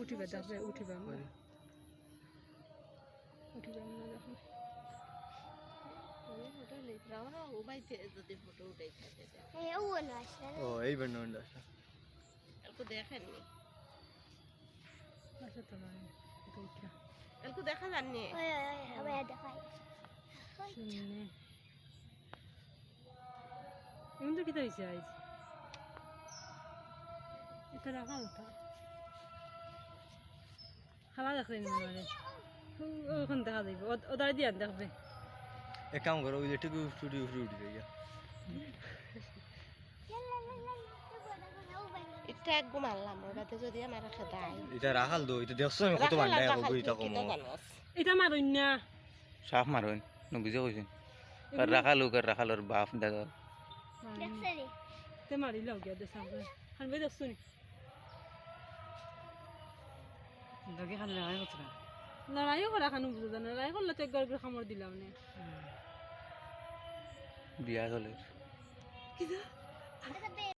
উঠিবা দেখবে উঠিবা উঠিবা না দেখো ফটো নেই রাওনা ও বাইতে যদি ফটো উঠাই থাকে ও না আসলে ও এই বন্ধ আছে একটু দেখেননি আচ্ছা তো মানে উঠা একটু দেখা জাননি ওই আবার দেখাই শুনে এমন তো কি হইছে আইজ এটা রাখা উঠা খালা দেখলেন মানে ওখান দেখা যাইব ওদার দিয়ে দেখবে এক কাম করো ওই যে টুকু স্টুডিও উঠে গিয়া এটা এক ঘুমালাম ওর বাদে যদি আমার খেদাই এটা রাখাল দো এটা দেখছো আমি কত বান্ডায় হবো এটা কম এটা মারুন না সাফ মারুন ন বুঝে কইছেন আর রাখালোর বাপ দাদা দেখছে রে তে মারি লাও গিয়া দে সামনে খান বে দেখছো নি দগে খালি লাগাই কথা লড়াইও করা খানো বুঝো না লড়াই করলে তো একবার করে খামর দিলাম না বিয়া হলে কি